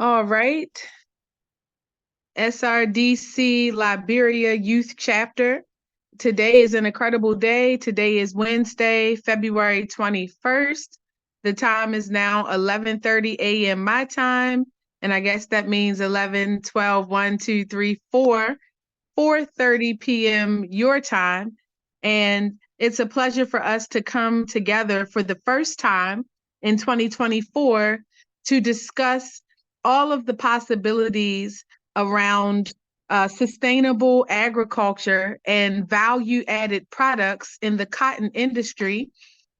All right. SRDC Liberia Youth Chapter. Today is an incredible day. Today is Wednesday, February 21st. The time is now 11:30 a.m. my time, and I guess that means 11, 12, 1, 2, 3, 4, 4:30 p.m. your time. And it's a pleasure for us to come together for the first time in 2024 to discuss all of the possibilities around sustainable agriculture and value added products in the cotton industry,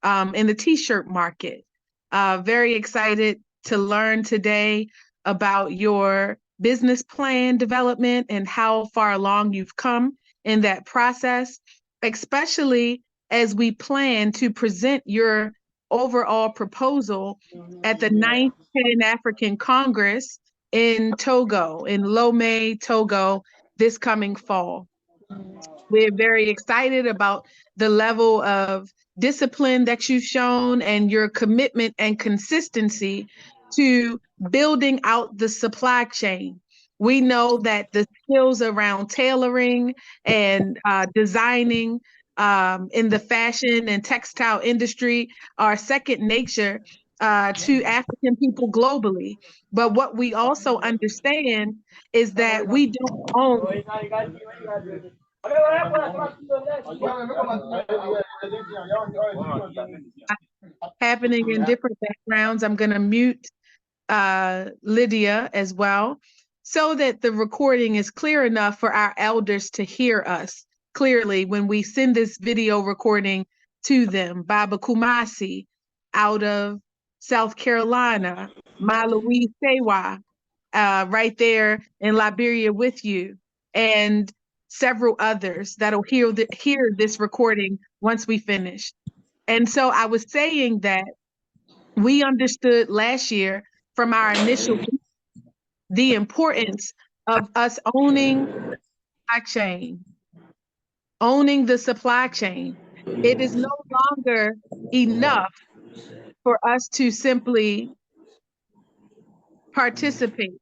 in the t-shirt market. Very excited to learn today about your business plan development and how far along you've come in that process, especially as we plan to present your overall proposal at the 9th Pan-African Congress in Togo, in Lomé, Togo, this coming fall. We're very excited about the level of discipline that you've shown and your commitment and consistency to building out the supply chain. We know that the skills around tailoring and designing in the fashion and textile industry are second nature to African people globally. But what we also understand is that we don't own happening in different backgrounds. I'm going to mute Lydia as well so that the recording is clear enough for our elders to hear us clearly when we send this video recording to them. Baba Kumasi out of South Carolina, Ma Louise Sewa right there in Liberia with you, and several others that'll hear this recording once we finish. And so I was saying that we understood last year from our initial the importance of us owning supply chain, owning the supply chain. It is no longer enough for us to simply participate.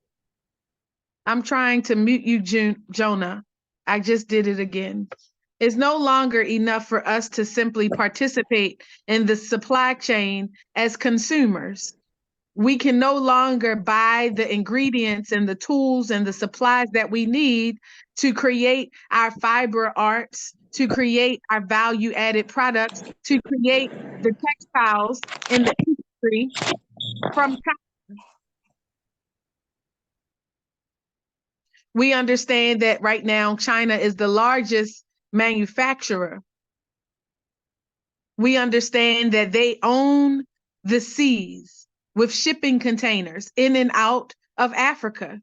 I'm trying to mute you, Jonah. I just did it again. It's no longer enough for us to simply participate in the supply chain as consumers. We can no longer buy the ingredients and the tools and the supplies that we need to create our fiber arts, to create our value added products, to create the textiles in the industry from China. We understand that right now China is the largest manufacturer. We understand that they own the seas with shipping containers in and out of Africa.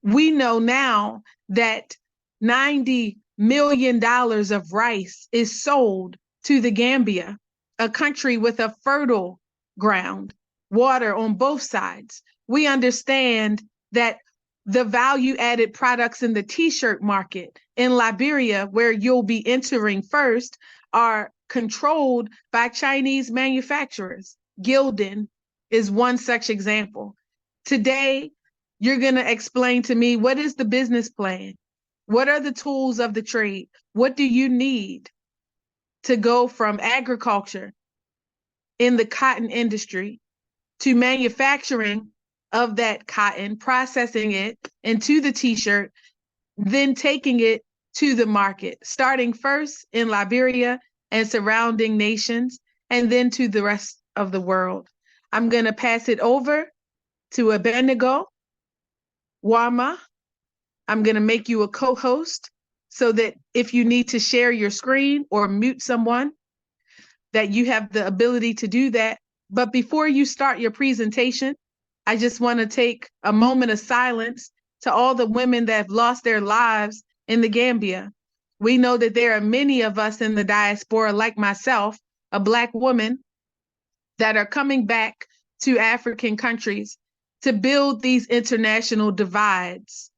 We know now that $90 million of rice is sold to the Gambia, a country with a fertile ground, water on both sides. We understand that the value-added products in the t-shirt market in Liberia, where you'll be entering first, are controlled by Chinese manufacturers. Gildan is one such example. Today, you're going to explain to me, what is the business plan? What are the tools of the trade? What do you need to go from agriculture in the cotton industry to manufacturing of that cotton, processing it into the t-shirt, then taking it to the market, starting first in Liberia and surrounding nations, and then to the rest of the world. I'm going to pass it over to Abednego Wama. I'm going to make you a co-host so that if you need to share your screen or mute someone, that you have the ability to do that. But before you start your presentation, I just want to take a moment of silence to all the women that have lost their lives in the Gambia. We know that there are many of us in the diaspora, like myself, a Black woman, that are coming back to African countries to build these international divides.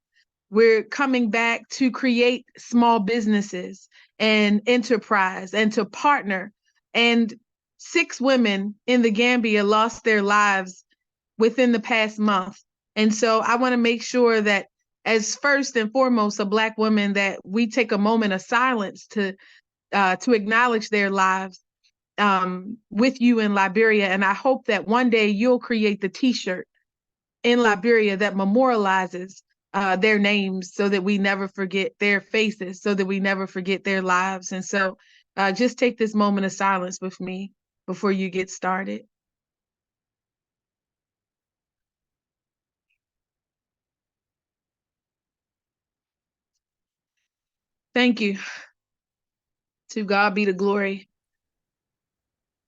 We're coming back to create small businesses and enterprise and to partner. And 6 women in the Gambia lost their lives within the past month And so I want to make sure that, as first and foremost a Black woman, that we take a moment of silence to acknowledge their lives with you in Liberia. And I hope that one day you'll create the T-shirt in Liberia that memorializes their names, so that we never forget their faces, so that we never forget their lives. And so just take this moment of silence with me before you get started. Thank you. To God be the glory.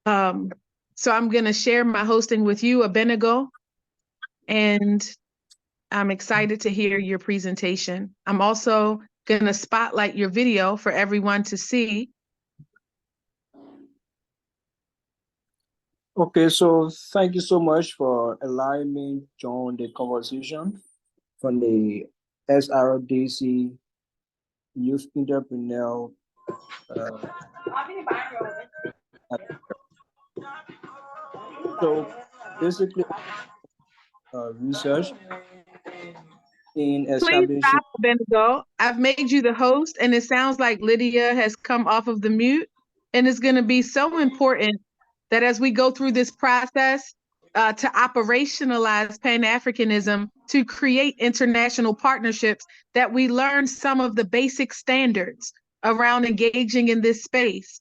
So I'm going to share my hosting with you, Abednego, and I'm excited to hear your presentation. I'm also going to spotlight your video for everyone to see. Okay, so thank you so much for allowing me to join the conversation from the SRDC Youth Entrepreneurial. So basically, research in Please establishing. stop, Bendigo. I've made you the host, and it sounds like Lydia has come off of the mute. And it's going to be so important that as we go through this process to operationalize Pan-Africanism, to create international partnerships, that we learn some of the basic standards around engaging in this space.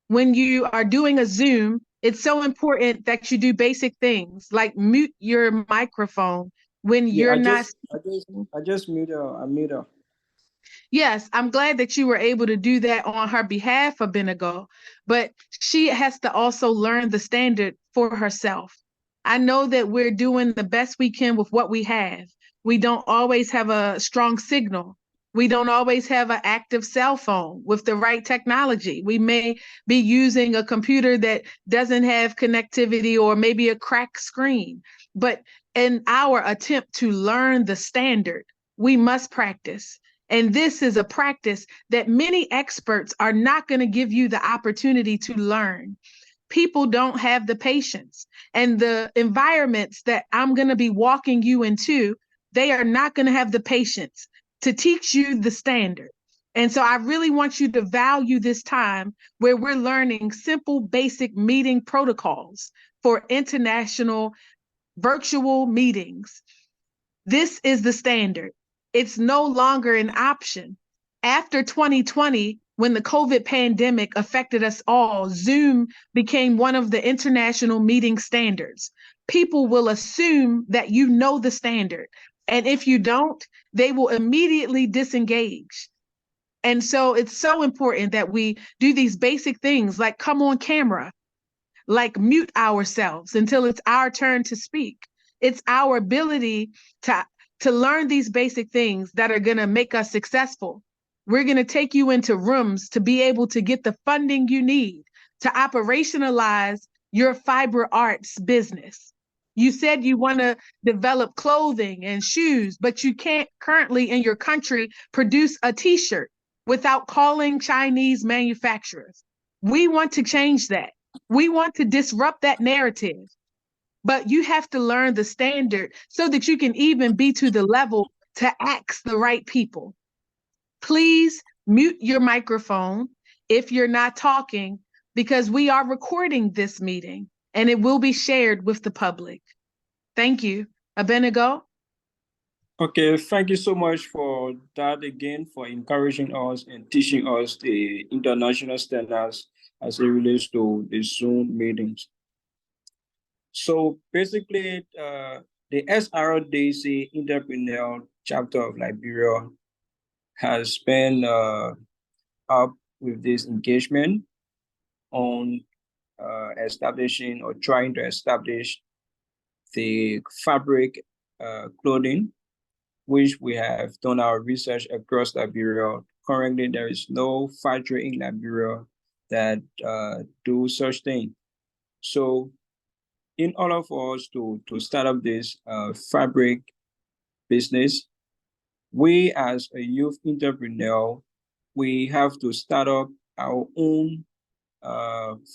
When you are doing a Zoom, it's so important that you do basic things like mute your microphone when you're not. I just mute her. I mute her. Yes, I'm glad that you were able to do that on her behalf, Abednego, but she has to also learn the standard for herself. I know that we're doing the best we can with what we have. We don't always have a strong signal. We don't always have an active cell phone with the right technology. We may be using a computer that doesn't have connectivity, or maybe a cracked screen. But in our attempt to learn the standard, we must practice. And this is a practice that many experts are not going to give you the opportunity to learn. People don't have the patience, and the environments that I'm going to be walking you into, they are not going to have the patience to teach you the standard. And so I really want you to value this time where we're learning simple, basic meeting protocols for international virtual meetings. This is the standard. It's no longer an option. After 2020, when the COVID pandemic affected us all, Zoom became one of the international meeting standards. People will assume that you know the standard. And if you don't, they will immediately disengage. And so it's so important that we do these basic things like come on camera, like mute ourselves until it's our turn to speak. It's our ability to learn these basic things that are going to make us successful. We're going to take you into rooms to be able to get the funding you need to operationalize your fiber arts business. You said you want to develop clothing and shoes, but you can't currently in your country produce a t-shirt without calling Chinese manufacturers. We want to change that. We want to disrupt that narrative, but you have to learn the standard so that you can even be to the level to ask the right people. Please mute your microphone if you're not talking, because we are recording this meeting and it will be shared with the public. Thank you. Abednego? Okay, thank you so much for that again, for encouraging us and teaching us the international standards as it relates to the Zoom meetings. So basically, the SRDC Entrepreneurial chapter of Liberia has been up with this engagement on establishing or trying to establish the fabric clothing, which we have done our research across Liberia. Currently, there is no factory in Liberia that do such thing. So in order for us to start up this fabric business, we as a youth entrepreneur, we have to start up our own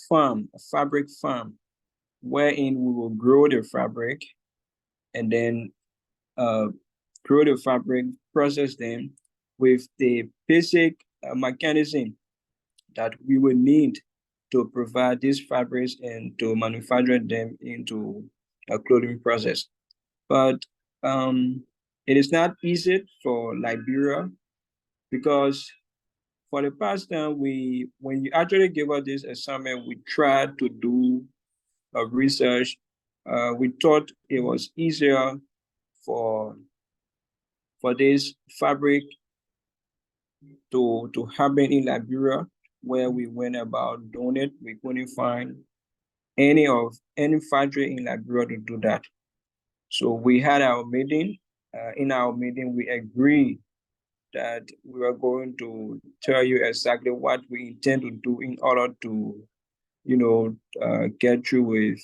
farm, a fabric farm, wherein we will grow the fabric, and then grow the fabric, process them with the basic mechanism that we will need to provide these fabrics and to manufacture them into a clothing process. But it is not easy for Liberia, because for the past time, when you actually gave us this assignment, we tried to do a research. We thought it was easier for this fabric to happen in Liberia, where we went about doing it. We couldn't find any factory in Liberia to do that. So we had our meeting. In our meeting, we agreed that we were going to tell you exactly what we intend to do in order to, get through with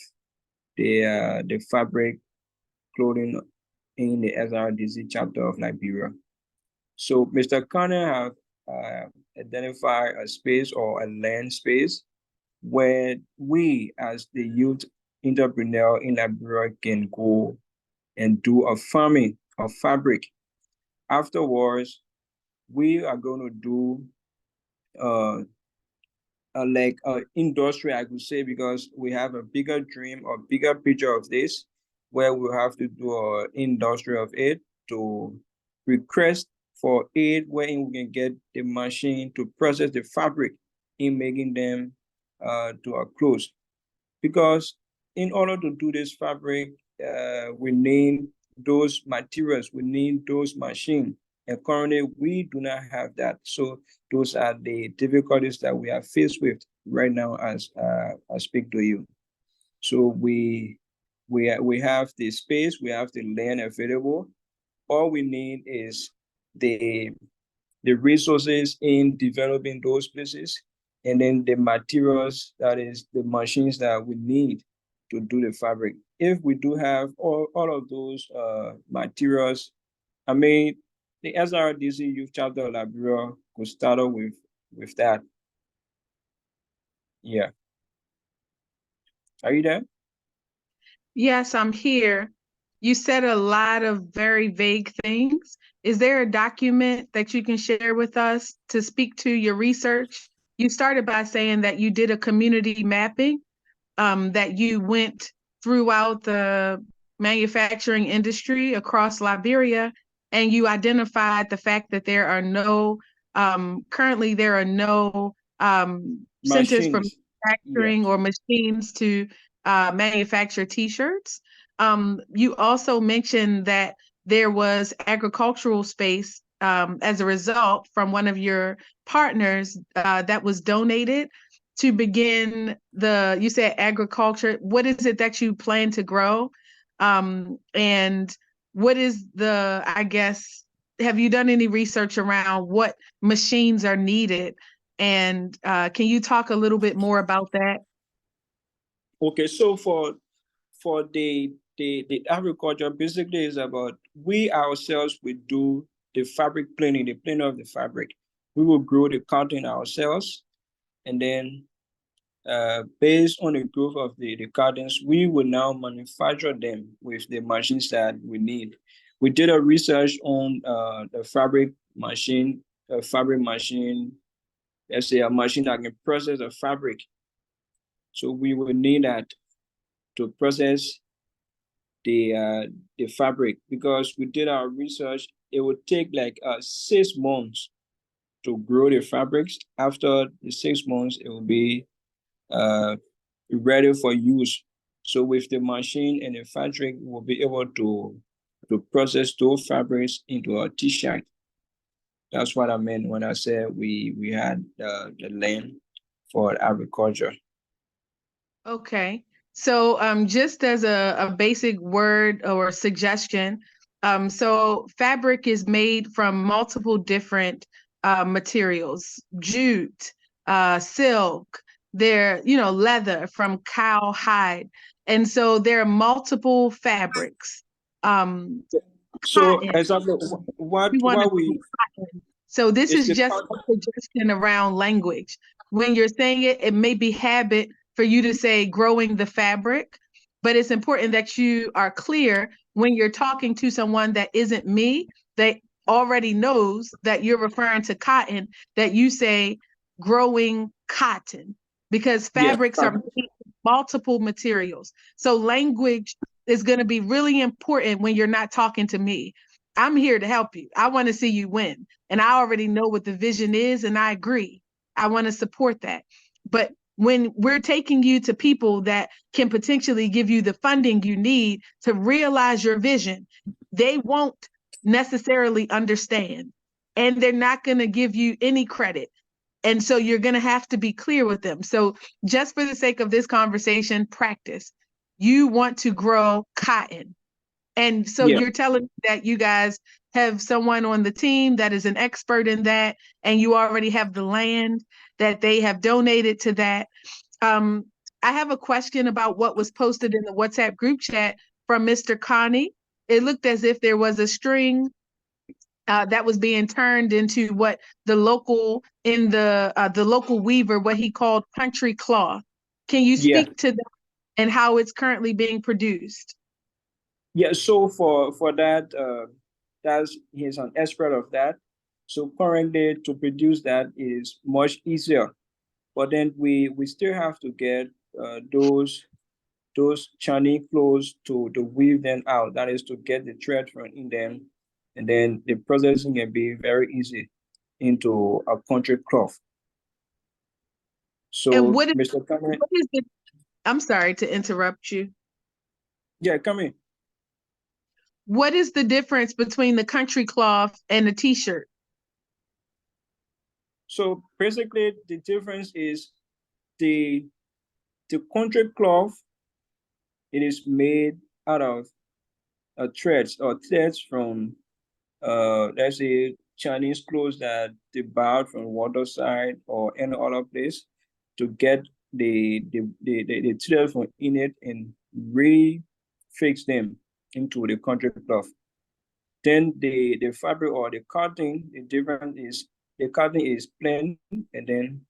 the fabric clothing in the SRDC chapter of Liberia. So Mr. Connor have identified a space or a land space where we as the youth entrepreneur in Liberia can go and do a farming of fabric. Afterwards, we are going to do like industry, I could say, because we have a bigger dream or bigger picture of this, where we have to do an industry of it to request for aid, wherein we can get the machine to process the fabric in making them to our clothes. Because in order to do this fabric, we need those materials, we need those machines. And currently, we do not have that. So those are the difficulties that we are faced with right now as I speak to you. So we have the space, we have the land available. All we need is the resources in developing those places, and then the materials, that is the machines that we need to do the fabric. If we do have all of those materials, I mean, the SRDC Youth Chapter of Liberia could start off with that. Yeah. Are you there? Yes, I'm here. You said a lot of very vague things. Is there a document that you can share with us to speak to your research? You started by saying that you did a community mapping, that you went throughout the manufacturing industry across Liberia, and you identified the fact that there are no, currently there are no centers for manufacturing or machines to manufacture T-shirts. You also mentioned that there was agricultural space as a result from one of your partners that was donated to begin you said agriculture. What is it that you plan to grow? And what is I guess, have you done any research around what machines are needed? And can you talk a little bit more about that? Okay, so for the agriculture, basically is about we ourselves will do the fabric planing, the planing of the fabric. We will grow the cotton ourselves, and then based on the growth of the cottons, we will now manufacture them with the machines that we need. We did a research on the fabric machine, let's say a machine that can process the fabric. So we will need that to process the fabric, because we did our research. It would take like 6 months to grow the fabrics. After the 6 months, it will be ready for use. So with the machine and the fabric, we'll be able to process those fabrics into a t-shirt. That's what I meant when I said we had the land for agriculture. Okay. So just as a basic word or suggestion, so fabric is made from multiple different materials: jute, silk, leather from cow hide. And so there are multiple fabrics. So Cotton. exactly what we So this is just a suggestion around language. When you're saying it, it may be habit for you to say growing the fabric. but it's important that you are clear when you're talking to someone that isn't me, that already knows that you're referring to cotton, that you say growing cotton, because fabrics are made of multiple materials. So language is going to be really important when you're not talking to me. I'm here to help you. I want to see you win. And I already know what the vision is, and I agree. I want to support that. But when we're taking you to people that can potentially give you the funding you need to realize your vision, they won't necessarily understand, and they're not going to give you any credit. And so you're going to have to be clear with them. So just for the sake of this conversation, practice. You want to grow cotton. And so you're telling me that you guys have someone on the team that is an expert in that, and you already have the land that they have donated to that. I have a question about what was posted in the WhatsApp group chat from Mr. Connie. It looked as if there was a string that was being turned into what the local weaver, what he called country cloth. Can you speak to that and how it's currently being produced? Yeah, so for that, he's an expert of that. So currently to produce that is much easier, but then we still have to get those Chinese clothes to weave them out. That is to get the thread from in them, and then the processing can be very easy into a country cloth. So, and what is, Mr. Cameron, what is the, I'm sorry to interrupt you. Yeah, come in. What is the difference between the country cloth and the t-shirt? So basically, the difference is the country cloth. It is made out of threads from let's say Chinese clothes that they bought from waterside or any other place to get the thread from in it and refix them into the country cloth. Then the fabric or the cotton, the difference is the cotton is plain, and then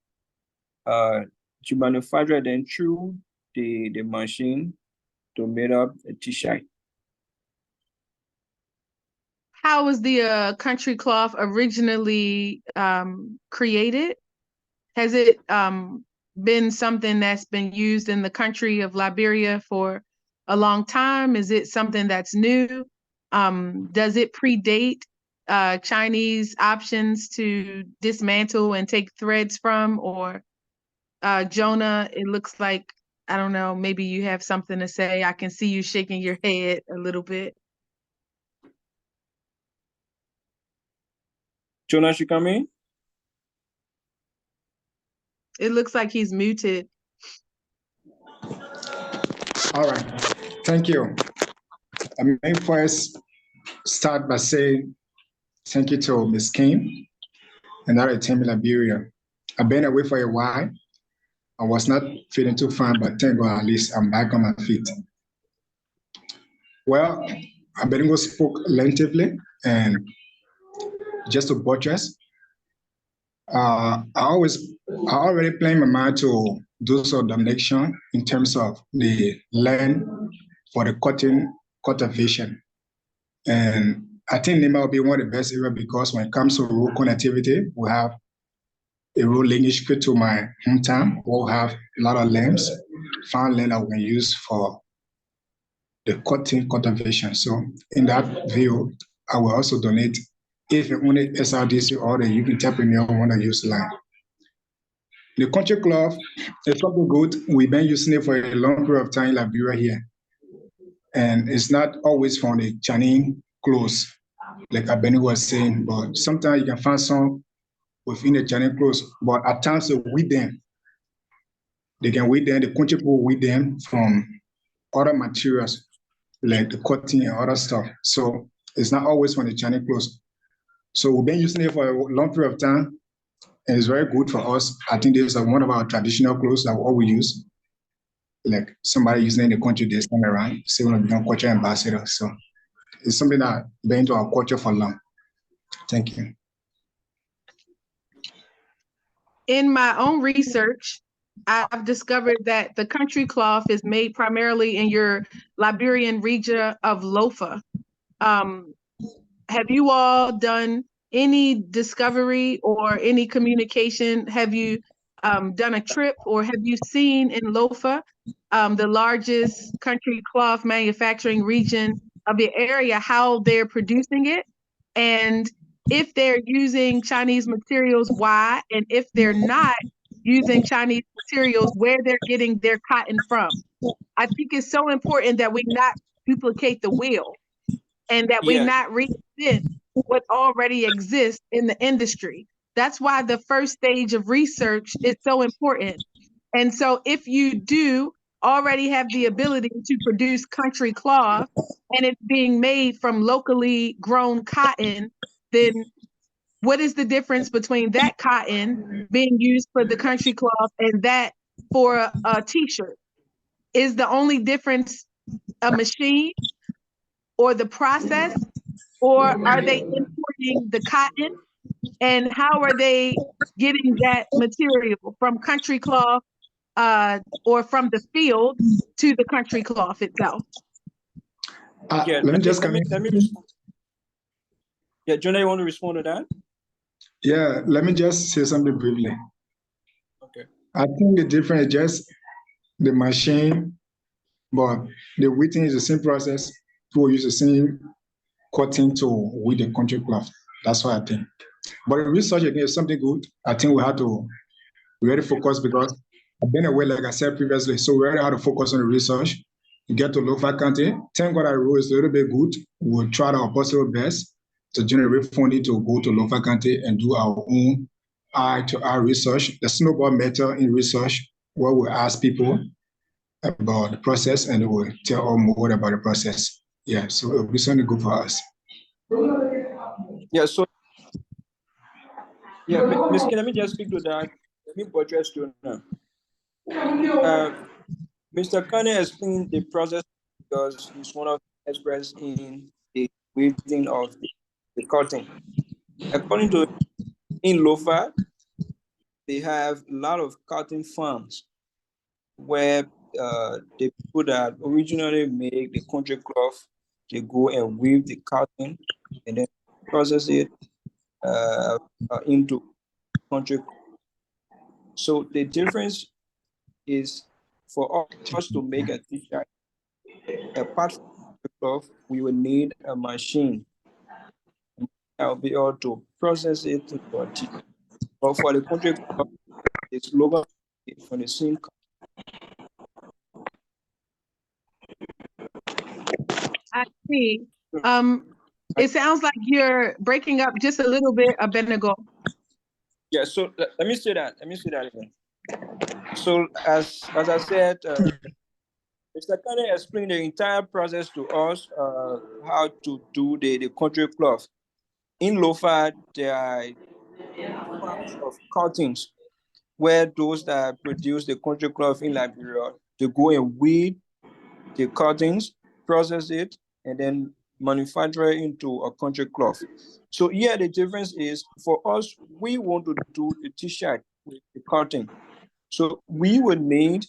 to manufacture then through the machine to make up a t-shirt. How was the country cloth originally created? Has it been something that's been used in the country of Liberia for a long time? Is it something that's new? Does it predate Chinese options to dismantle and take threads from? Or Jonah, it looks like, I don't know, maybe you have something to say. I can see you shaking your head a little bit. Jonah, you come in? It looks like he's muted. All right, thank you. I may first start by saying thank you to Ms. Kim and our team in Liberia. I've been away for a while. I was not feeling too fine, but thank God at least I'm back on my feet. Well, Abednego spoke lengthily, and just to buttress, I already planned my mind to do some donation in terms of the land for the cotton cultivation. And I think Nima will be one of the best areas because when it comes to rural connectivity, we have a rural linkage to my hometown. We'll have a lot of lands, farm land that we can use for the cotton cultivation. So in that view, I will also donate if only SRDC or the youth entrepreneur want to use land. The country cloth is something good. We've been using it for a long period of time in Liberia here. And it's not always from the Chinese clothes, like Abeni was saying, but sometimes you can find some within the Chinese clothes, but at times they weed them. They can weed them, the country people weed them from other materials, like the cotton and other stuff. So it's not always from the Chinese clothes. So we've been using it for a long period of time, and it's very good for us. I think this is one of our traditional clothes that we always use. Like somebody using in the country this time around, say we want to become culture ambassador. So it's something that been into our culture for long. Thank you. In my own research, I've discovered that the country cloth is made primarily in your Liberian region of Lofa. Have you all done any discovery or any communication? Have you done a trip, or have you seen in Lofa, the largest country cloth manufacturing region of the area, how they're producing it? And if they're using Chinese materials, why? And if they're not using Chinese materials, where they're getting their cotton from? I think it's so important that we not duplicate the wheel, and that we Yeah, not reinvent what already exists in the industry. That's why the first stage of research is so important. And so if you do already have the ability to produce country cloth and it's being made from locally grown cotton, then what is the difference between that cotton being used for the country cloth and that for a t-shirt? Is the only difference a machine or the process, or are they importing the cotton? And how are they getting that material from country cloth or from the field to the country cloth itself? yeah. Let me just let me respond. Yeah, Jonah, you want to respond to that? Yeah, let me just say something briefly. Okay. I think the difference is just the machine, but the weeding is the same process. People use the same cotton to weed the country cloth. That's what I think. But the research again is something good. I think we have to really focus, because I've been away, like I said previously. So we really have to focus on the research. Get to local country. Thank God our role is a little bit good. We'll try our possible best to generate funding to go to local country and do our own eye-to-eye research. The snowball method in research, where we ask people about the process and they will tell us more about the process. Yeah, so it'll be something good for us. Yeah, so yeah, Ms. K, let me just speak to that. Let me address you now. Mr. Kane explained the process because he's one of the experts in the weaving of the cotton. According to in Lofa, they have a lot of cotton farms where the people that originally make the country cloth, they go and weave the cotton and then process it into country. So the difference is for us to make a t-shirt, apart from the cloth, we will need a machine that will be able to process it into a t-shirt. But for the country cloth, it's logo from the same. I see. It sounds like you're breaking up just a little bit, Abednego. Yeah, so let me say that. Let me say that again. So as I said, Mr. Kane explained the entire process to us, how to do the country cloth. In Lofa, there are farms of cottons where those that produce the country cloth in Liberia, they go and weed the cottons, process it, and then manufacture it into a country cloth. So here the difference is, for us, we want to do the t-shirt with the cotton. So we would need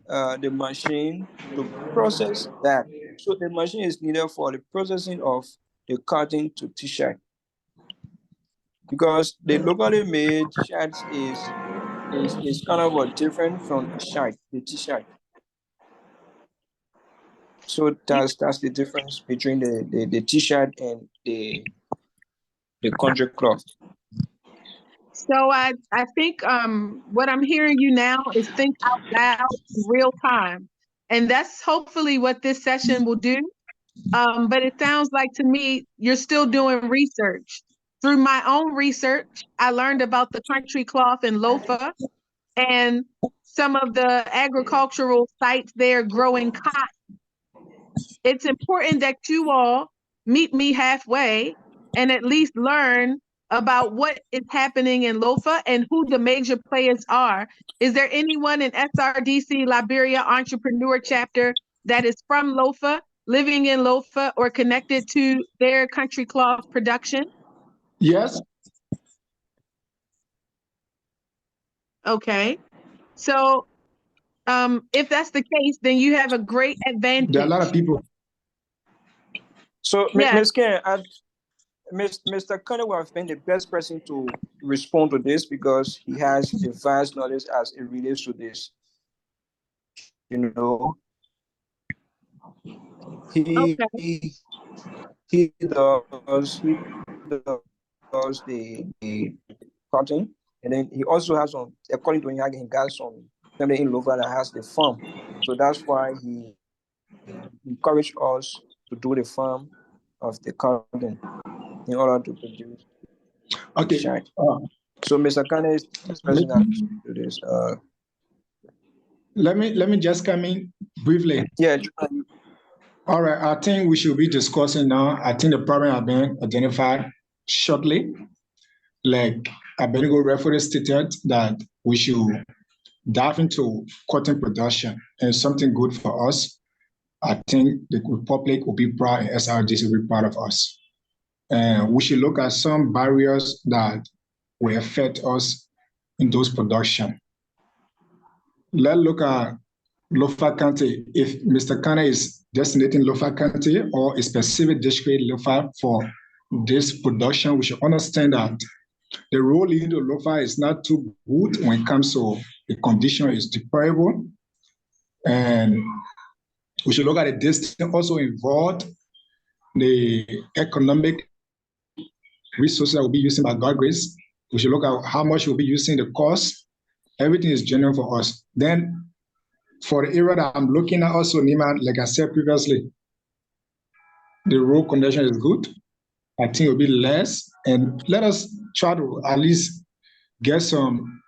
the machine to process that. So the machine is needed for the processing of the cotton to t-shirt. Because the locally made shirts is kind of different from the t-shirt. So that's the difference between the t-shirt and the country cloth. So I think what I'm hearing you now is think out loud in real time. And that's hopefully what this session will do. But it sounds like to me, you're still doing research. Through my own research, I learned about the country cloth in Lofa and some of the agricultural sites there growing cotton. It's important that you all meet me halfway and at least learn about what is happening in Lofa and who the major players are. Is there anyone in SRDC Liberia Entrepreneur Chapter that is from Lofa, living in Lofa, or connected to their country cloth production? Yes. Okay. So if that's the case, then you have a great advantage. There are a lot of people. So, Yeah. Ms. Ken, Mr. Connor would have been the best person to respond to this because he has a vast knowledge as it relates to this. You know, he Okay. he does the cutting, and then he also has some. According to him, he got some family in Lova that has the farm, so that's why he encouraged us to do the farm of the cotton in order to produce. Okay. Shine. So Mr. Kane is the person that do this. Let me just come in briefly. Yeah. All right. I think we should be discussing now. I think the problem has been identified shortly. Like Abednego referee stated that we should dive into cotton production and something good for us. I think the Republic will be proud and SRDC will be proud of us. And we should look at some barriers that will affect us in those production. Let's look at Lofa County. If Mr. Kana is designating Lofa County or a specific district Lofa for this production, we should understand that the role in the Lofa is not too good when it comes to the condition is deplorable. And we should look at the distance also involved, the economic resources that will be using by God grace. We should look at how much we'll be using, the cost. Everything is general for us. Then for the area that I'm looking at also, Nima, like I said previously, the road condition is good. I think it'll be less. And let us try to at least get some,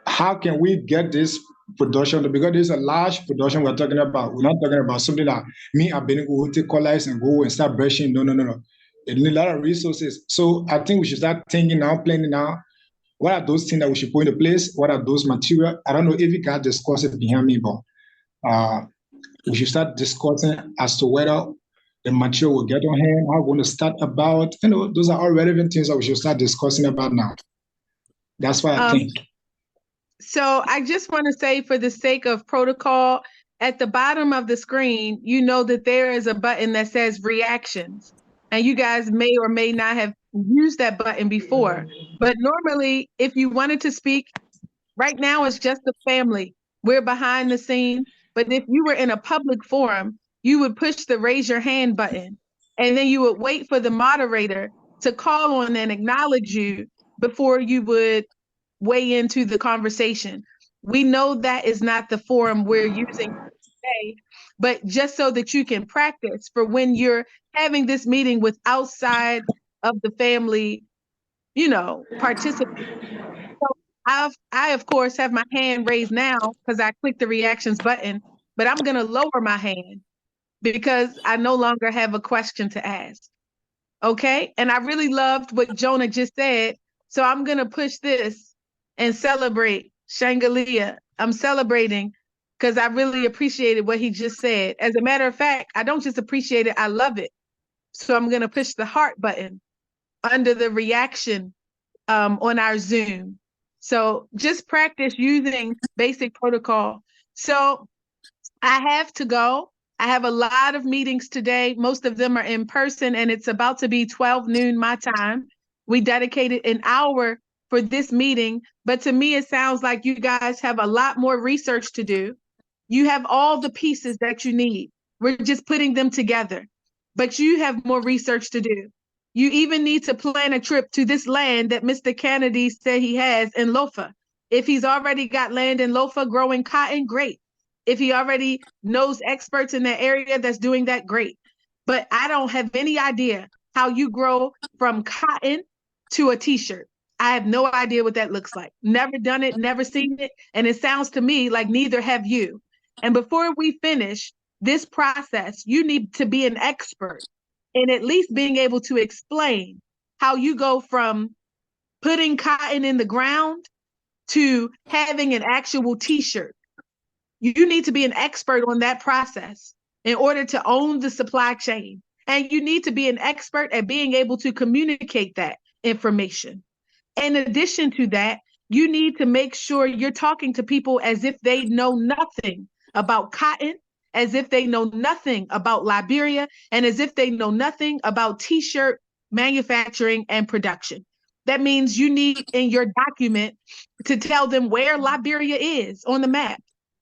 how can we get this production? Because there's a large production we're talking about. We're not talking about something that me and Benny will take collars and go and start brushing. No. It needs a lot of resources. So I think we should start thinking now, planning now. What are those things that we should put into place? What are those materials? I don't know if you can discuss it behind me, but we should start discussing as to whether the material will get on hand, how we're going to start about, those are all relevant things that we should start discussing about now. That's what I think. So I just want to say, for the sake of protocol, at the bottom of the screen, you know that there is a button that says reactions. And you guys may or may not have used that button before. But normally, if you wanted to speak, right now it's just the family. We're behind the scene. But if you were in a public forum, you would push the raise your hand button. And then you would wait for the moderator to call on and acknowledge you before you would weigh into the conversation. We know that is not the forum we're using today, but just so that you can practice for when you're having this meeting with outside of the family, participants. So I of course have my hand raised now because I clicked the reactions button, but I'm going to lower my hand because I no longer have a question to ask. Okay. And I really loved what Jonah just said. So I'm going to push this and celebrate Shangalia. I'm celebrating because I really appreciated what he just said. As a matter of fact, I don't just appreciate it, I love it. So I'm going to push the heart button under the reaction on our Zoom. So just practice using basic protocol. So I have to go. I have a lot of meetings today. Most of them are in person, and it's about to be 12 noon my time. We dedicated an hour for this meeting, but to me, it sounds like you guys have a lot more research to do. You have all the pieces that you need. We're just putting them together, but you have more research to do. You even need to plan a trip to this land that Mr. Kennedy said he has in Lofa. If he's already got land in Lofa growing cotton, great. If he already knows experts in that area that's doing that, great. But I don't have any idea how you grow from cotton to a t-shirt. I have no idea what that looks like. Never done it, never seen it. And it sounds to me like neither have you. And before we finish this process, you need to be an expert in at least being able to explain how you go from putting cotton in the ground to having an actual t-shirt. You need to be an expert on that process in order to own the supply chain. And you need to be an expert at being able to communicate that information. In addition to that, You need to make sure you're talking to people as if they know nothing about cotton, as if they know nothing about Liberia, and as if they know nothing about t-shirt manufacturing and production. That means you need in your document to tell them where Liberia is on the map.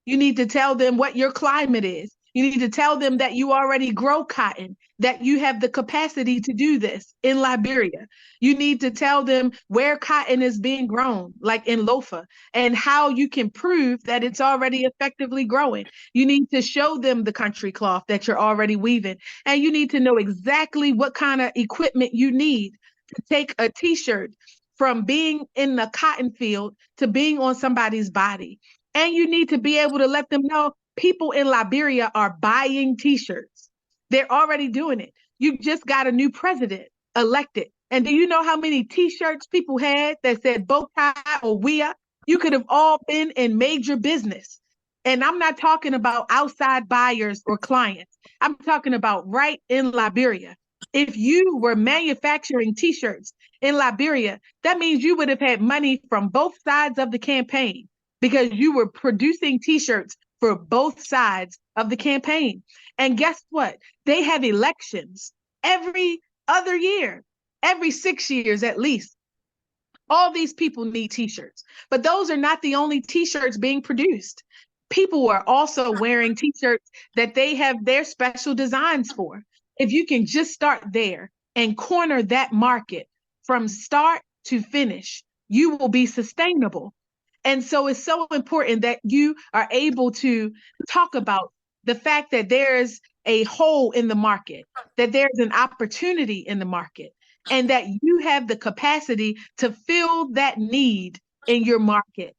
You need to tell them what your climate is. You need to tell them that you already grow cotton, that you have the capacity to do this in Liberia. You need to tell them where cotton is being grown, like in Lofa, and how you can prove that it's already effectively growing. You need to show them the country cloth that you're already weaving. And you need to know exactly what kind of equipment you need to take a t-shirt from being in the cotton field to being on somebody's body. And you need to be able to let them know people in Liberia are buying t-shirts. They're already doing it. You just got a new president elected. And do you know how many t-shirts people had that said bow tie or WIA? You could have all been in major business. And I'm not talking about outside buyers or clients. I'm talking about right in Liberia. If you were manufacturing t-shirts in Liberia, that means you would have had money from both sides of the campaign because you were producing t-shirts for both sides of the campaign. And guess what? They have elections every other year, every 6 years at least. All these people need t-shirts, but those are not the only t-shirts being produced. People are also wearing t-shirts that they have their special designs for. If you can just start there and corner that market from start to finish, you will be sustainable. And so it's so important that you are able to talk about the fact that there's a hole in the market, that there's an opportunity in the market, and that you have the capacity to fill that need in your market.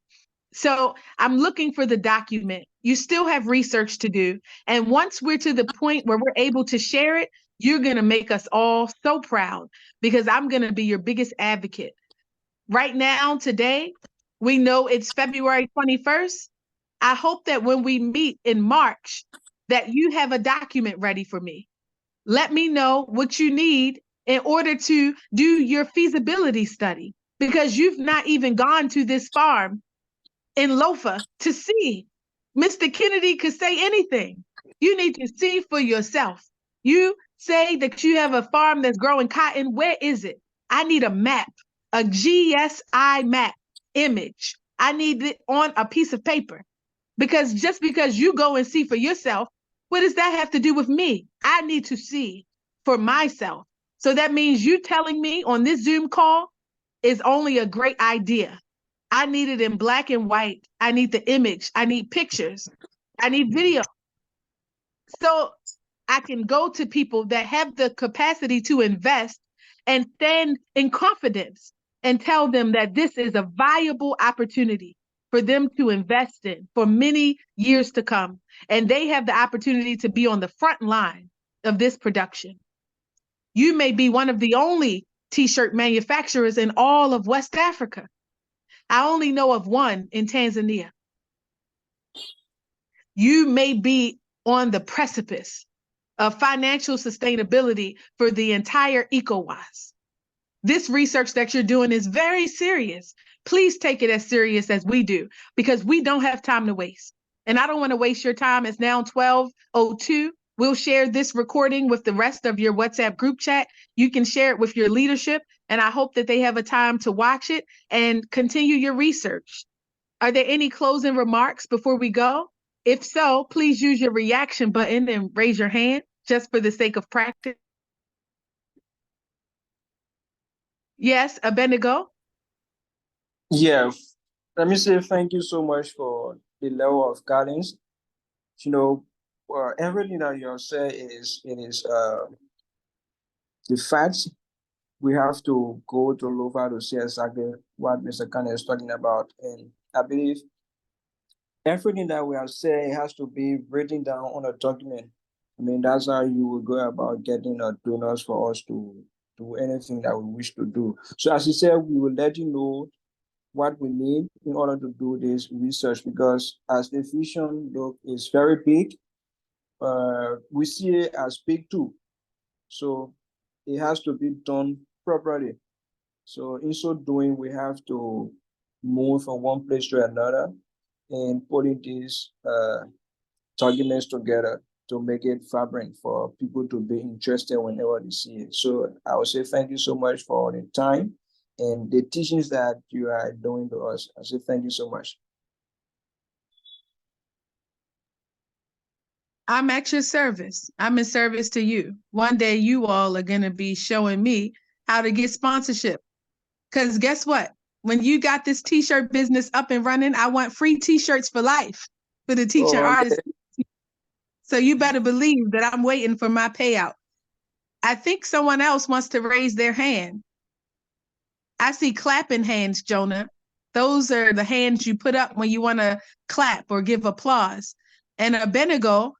So I'm looking for the document. You still have research to do. And once we're to the point where we're able to share it, you're going to make us all so proud because I'm going to be your biggest advocate. Right now, today, we know it's February 21st. I hope that when we meet in March, that you have a document ready for me. Let me know what you need in order to do your feasibility study, because you've not even gone to this farm in Lofa to see. Mr. Kennedy could say anything. You need to see for yourself. You say that you have a farm that's growing cotton. Where is it? I need a map, a GSI map image. I need it on a piece of paper, because just because you go and see for yourself, what does that have to do with me? I need to see for myself. So that means you telling me on this Zoom call is only a great idea. I need it in black and white. I need the image. I need pictures. I need video. So I can go to people that have the capacity to invest and stand in confidence and tell them that this is a viable opportunity for them to invest in for many years to come. And they have the opportunity to be on the front line of this production. You may be one of the only t-shirt manufacturers in all of West Africa. I only know of one in Tanzania. You may be on the precipice of financial sustainability for the entire ECOWAS. This research that you're doing is very serious. Please take it as serious as we do, because we don't have time to waste. And I don't want to waste your time. It's now 12:02. We'll share this recording with the rest of your WhatsApp group chat. You can share it with your leadership, and I hope that they have a time to watch it and continue your research. Are there any closing remarks before we go? If so, please use your reaction button and raise your hand just for the sake of practice. Yes, Abednego? Yeah, let me say thank you so much for the level of guidance. Everything that you have said is the facts. We have to go to Lova to see exactly what Mr. Khan is talking about. And I believe everything that we are saying has to be written down on a document. I mean, that's how you will go about getting donors for us to do anything that we wish to do. So as you said, we will let you know what we need in order to do this research, because as the vision look is very big, we see it as big too. So it has to be done properly. So in so doing, we have to move from one place to another and putting these documents together to make it vibrant for people to be interested whenever they see it. So I would say thank you so much for the time and the teachings that you are doing to us. I say thank you so much. I'm at your service. I'm in service to you. One day you all are going to be showing me how to get sponsorship. Because guess what? When you got this t-shirt business up and running, I want free t-shirts for life for the teaching artists. So you better believe that I'm waiting for my payout. I think someone else wants to raise their hand. I see clapping hands, Jonah. Those are the hands you put up when you want to clap or give applause. And Abednego,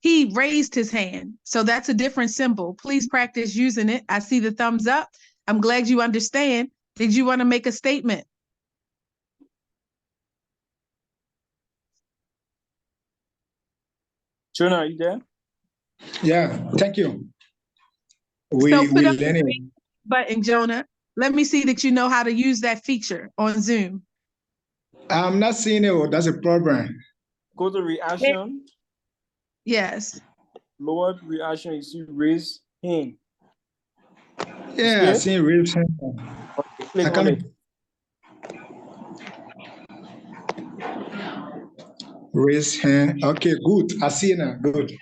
he raised his hand. So that's a different symbol. Please practice using it. I see the thumbs up. I'm glad you understand. Did you want to make a statement? Jonah, are you there? Yeah, thank you. So We put up the learning. green button, Jonah. Let me see that you know how to use that feature on Zoom. I'm not seeing it. Oh, that's a problem. Go to reaction. Yes. Lower reaction, you see raise hand. Yeah, I see raise hand. Okay, click on it. Raise hand. Okay, good. I see it now. Good.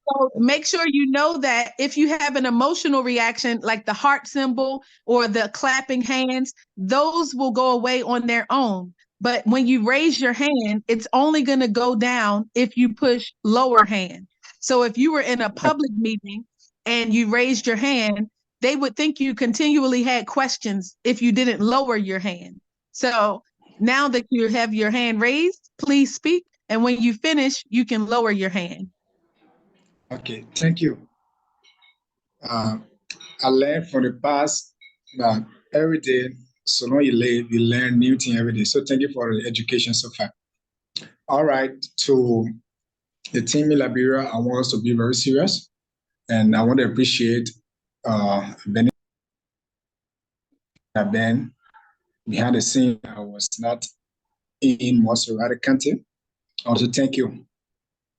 So make sure you know that if you have an emotional reaction, like the heart symbol or the clapping hands, those will go away on their own. But when you raise your hand, it's only going to go down if you push lower hand. So if you were in a public meeting and you raised your hand, they would think you continually had questions if you didn't lower your hand. So now that you have your hand raised, please speak. And when you finish, you can lower your hand. Okay, thank you. I learned from the past that every day, so long you live, you learn new things every day. So thank you for the education so far. All right, to the team in Liberia, I want us to be very serious, and I want to appreciate Ben behind the scene. I was not in Monserrat County. Also, thank you.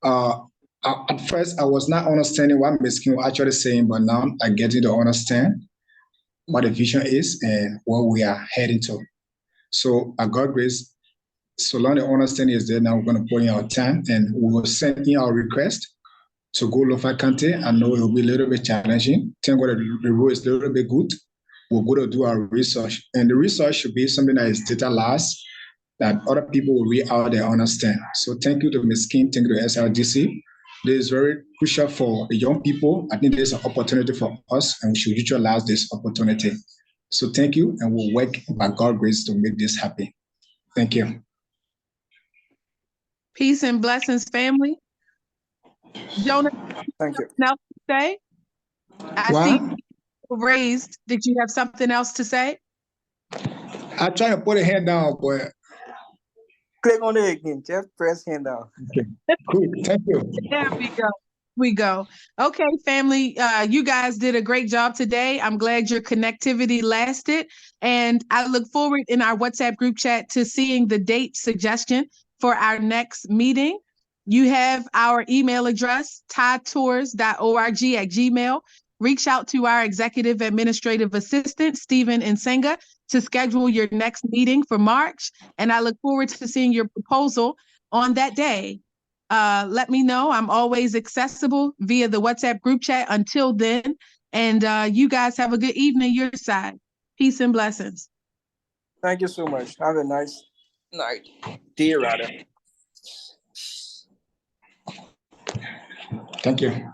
At first, I was not understanding what Ms. King was actually saying, but now I get to understand what the vision is and what we are heading to. So, I got grace. So long the understanding is there, now we're going to put in our time and we will send in our request to go Lofa County. I know it will be a little bit challenging. Thank God the road is a little bit good. We're going to do our research. And the research should be something that is data last, that other people will read out and understand. So thank you to Ms. King, thank you to SRDC. This is very crucial for the young people. I think there's an opportunity for us and we should utilize this opportunity. So thank you, and we'll work by God's grace to make this happen. Thank you. Peace and blessings, family. Jonah, thank you. Else to say? I see you raised. Did you have something else to say? I try to put a hand down, but click on it again. Just press hand down. Okay. Cool. Thank you. There we go. Okay, family, you guys did a great job today. I'm glad your connectivity lasted. And I look forward in our WhatsApp group chat to seeing the date suggestion for our next meeting. You have our email address, thaiTours.org@gmail. Reach out to our executive administrative assistant, Stephen Nsenga, to schedule your next meeting for March. And I look forward to seeing your proposal on that day. Let me know. I'm always accessible via the WhatsApp group chat until then. And you guys have a good evening your side. Peace and blessings. Thank you so much. Have a nice night. Day rather. Thank you.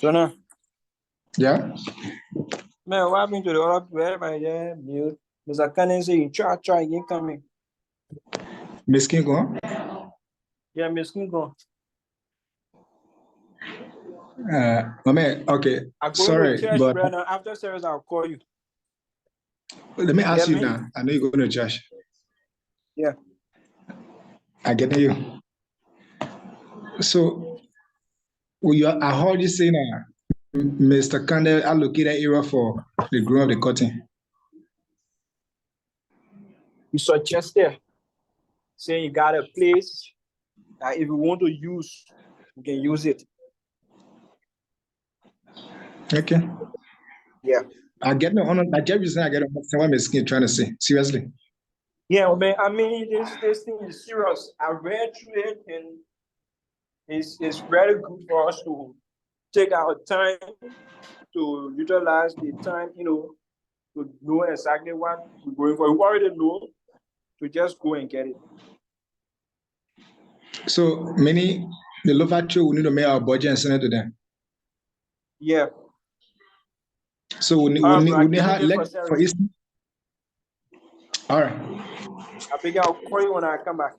Jonah. Yeah? Man, what happened to the other where mute? Mr. Cannon say you try again coming. Miss King go? Yeah, Miss King go. Okay. I'm going sorry, to church but right now. After service, I'll call you. let me ask you me? now. I know you're going to church. Yeah. I get you. So, I heard you say now, Mr. Kande allocate that area for the growth of the cotton? You suggested saying you got a place that if you want to use, you can use it. Okay. Yeah. I get no honor. I get reason I get what I'm trying to say. Seriously. Yeah, man. I mean, this thing is serious. I read through it, and it's very good for us to take our time to utilize the time, to know exactly what we're going for. We already know to just go and get it. So many the local trade we need to make our budget and send it to them. Yeah. So we need have like for instance. All right. I think I'll call you when I come back.